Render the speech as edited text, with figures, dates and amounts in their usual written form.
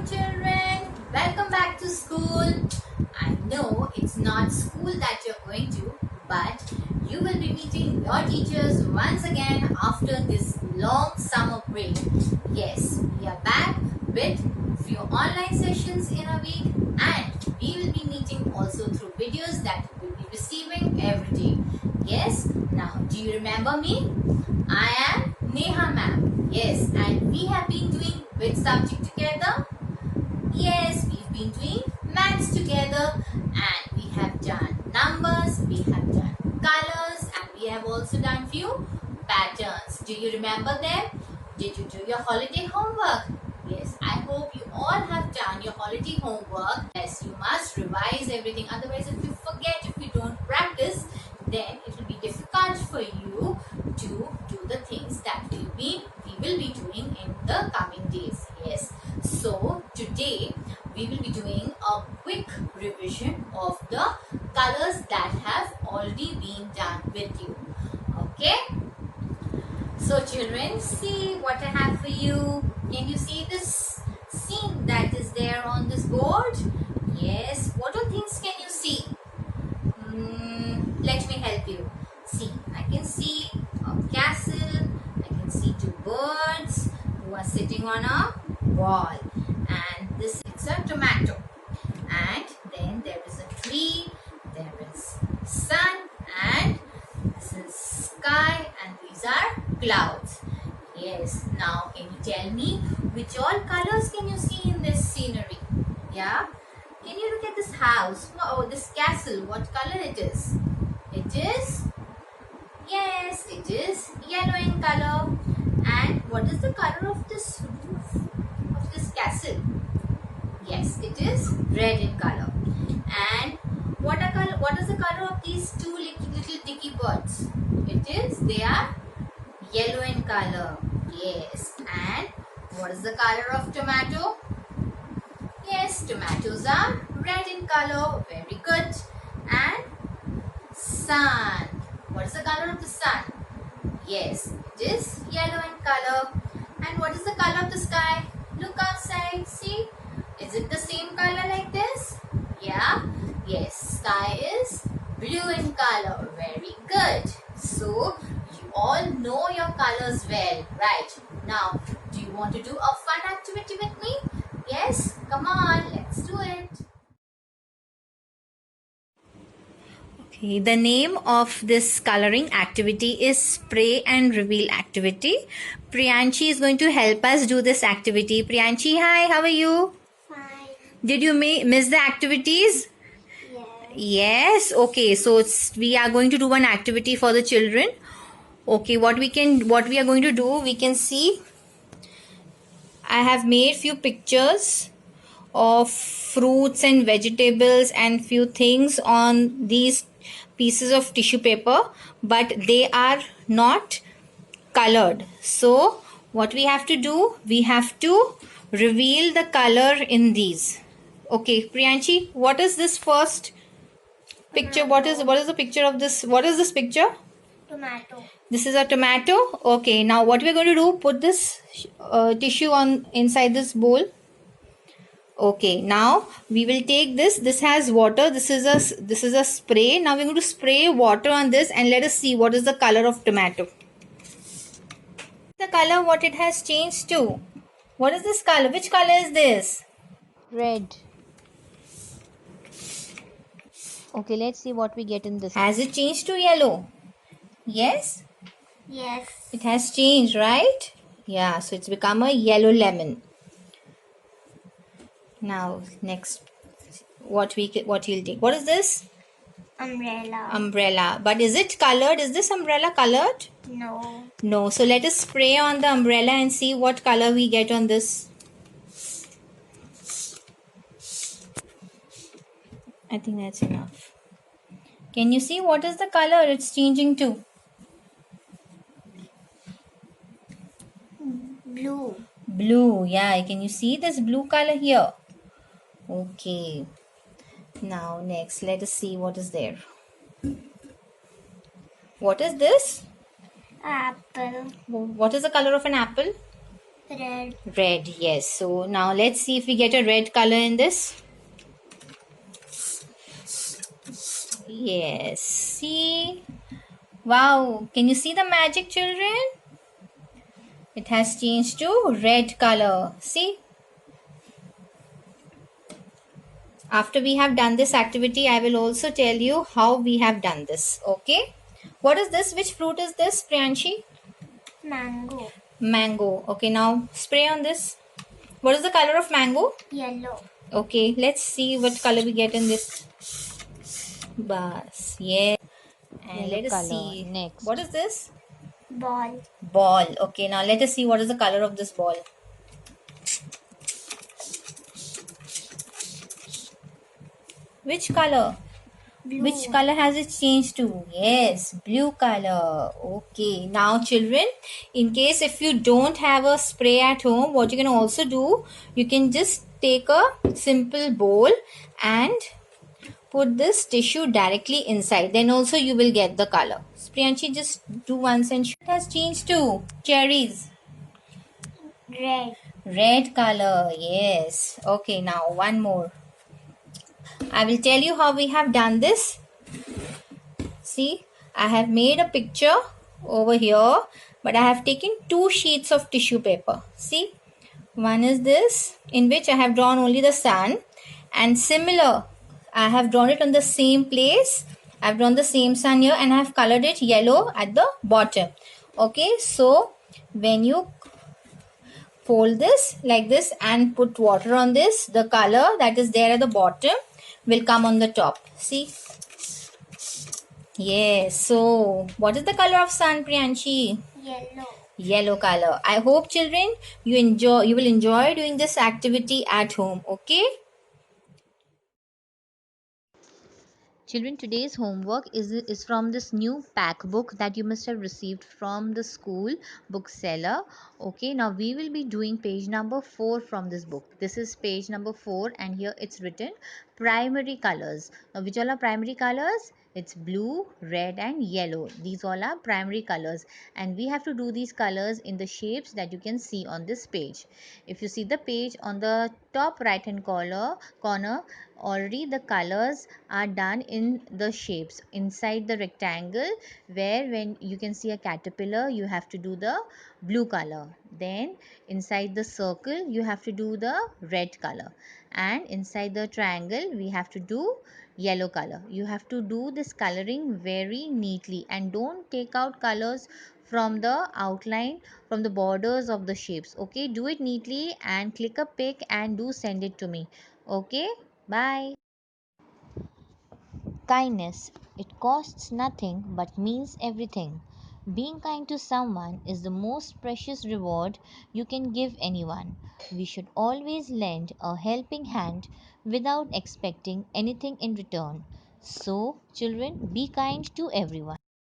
children. Welcome back to school. I know it's not school that you're going to, but you will be meeting your teachers once again after this long summer break. Yes, we are back with few online sessions in a week, and we will be meeting also through videos that you will be receiving every day. Yes, now do you remember me? I am Neha ma'am. Yes, and we have been doing which subject together? Yes, we've been doing maths together, and we have done numbers, we have done colors, and we have also done few patterns. Do you remember them? Did you do your holiday homework? Yes, I hope you all have done your holiday homework. Yes, you must revise everything. Otherwise, if you forget, if you don't practice, then it will be difficult for you to do the things that we will be doing in the coming days. Yes. So today we will be doing a quick revision of the colors that have already been done with you. Okay. So children, see what I have for you. Can you see this scene that is there on this board? Yes. What all things can you see? Let me help you. See, I can see a castle. I can see two birds who are sitting on a wall. And this is a tomato. And then there is a tree. There is sun. And this is sky. And these are clouds. Yes. Now, can you tell me which all colors can you see in this scenery? Yeah. Can you look at this house? Oh, this castle. What color it is? It is, yes, it is yellow in color. And what is the color of this roof of this castle? Yes, it is red in color. And what is the color of these two little dicky birds? They are yellow in color. Yes. And what is the color of tomato? Yes, tomatoes are red in color. Very good. And sun. What is the color of the sun? Yes, it is yellow in color. And what is the color of the sky? Look outside. See? Is it the same color like this? Yeah. Yes, sky is blue in color. Very good. So, you all know your colors well, right? Now, do you want to do a fun activity with me? Yes? Come on, let's do it. Okay, the name of this coloring activity is Spray and Reveal activity. Priyanshi is going to help us do this activity. Priyanshi, hi, how are you? Fine. Did you miss the activities? Yes. Yes. Okay, so we are going to do one activity for the children. Okay, what we are going to do, we can see I have made few pictures of fruits and vegetables and few things on these pieces of tissue paper, but they are not colored. So what we have to do, we have to reveal the color in these. Okay, Priyanshi, what is this first picture? What is the picture of this? What is this picture? Tomato. This is a tomato. Okay, now what we're going to do, put this tissue on inside this bowl. Okay, now we will take this. This has water. This is a spray. Now we're going to spray water on this and let us see what is the color of tomato. The color what it has changed to. What is this color? Which color is this? Red. Okay, let's see what we get in this. Has it changed to yellow? Yes? Yes. It has changed, right? Yeah, so it's become a yellow lemon. Now, next, what you'll take. What is this? Umbrella. Umbrella. But is it colored? Is this umbrella colored? No. No. So let us spray on the umbrella and see what color we get on this. I think that's enough. Can you see what is the color it's changing to? Blue. Blue. Yeah, can you see this blue color here? Okay. Now next, let us see what is there. What is this? Apple. What is the color of an apple? Red. Red, yes. So now let's see if we get a red color in this. Yes. See? Wow. Can you see the magic, children? It has changed to red color. See? After we have done this activity, I will also tell you how we have done this. Okay? What is this? Which fruit is this, Priyanshi? Mango. Mango. Okay, now spray on this. What is the color of mango? Yellow. Okay, let's see what color we get in this. Bus. Yeah. And Yellow let us color. see. What Next. is this? Ball. Ball. Okay, now let us see what is the color of this ball. Which color? Blue. Which color has it changed to? Yes, blue color. Okay, now children, in case if you don't have a spray at home, what you can also do, you can just take a simple bowl and put this tissue directly inside. Then also you will get the color. Priyanshi, just do once and it has changed to cherries. Red. Red color, yes. Okay, now one more. I will tell you how we have done this. See, I have made a picture over here, but I have taken two sheets of tissue paper. See, one is this, in which I have drawn only the sun, and similar, I have drawn it on the same place. I have drawn the same sun here and I have colored it yellow at the bottom. Okay, so when you fold this like this and put water on this, the color that is there at the bottom will come on the top. See? Yes. So, what is the color of sun, Priyanshi? Yellow. Yellow color. I hope children you will enjoy doing this activity at home. Okay? Children, today's homework is from this new pack book that you must have received from the school bookseller. Okay, now we will be doing page number 4 from this book. This is page number 4 and here it's written primary colors. Now which all are primary colors? It's blue, red and yellow. These all are primary colors and we have to do these colors in the shapes that you can see on this page. If you see the page on the top right hand corner, already the colors are done in the shapes inside the rectangle, where when you can see a caterpillar you have to do the blue color, then inside the circle you have to do the red color, and inside the triangle we have to do yellow color. You have to do this coloring very neatly and don't take out colors from the outline, from the borders of the shapes. Okay, do it neatly and click a pic and do send it to me. Okay, bye. Kindness. It costs nothing but means everything. Being kind to someone is the most precious reward you can give anyone. We should always lend a helping hand without expecting anything in return. So, children, be kind to everyone.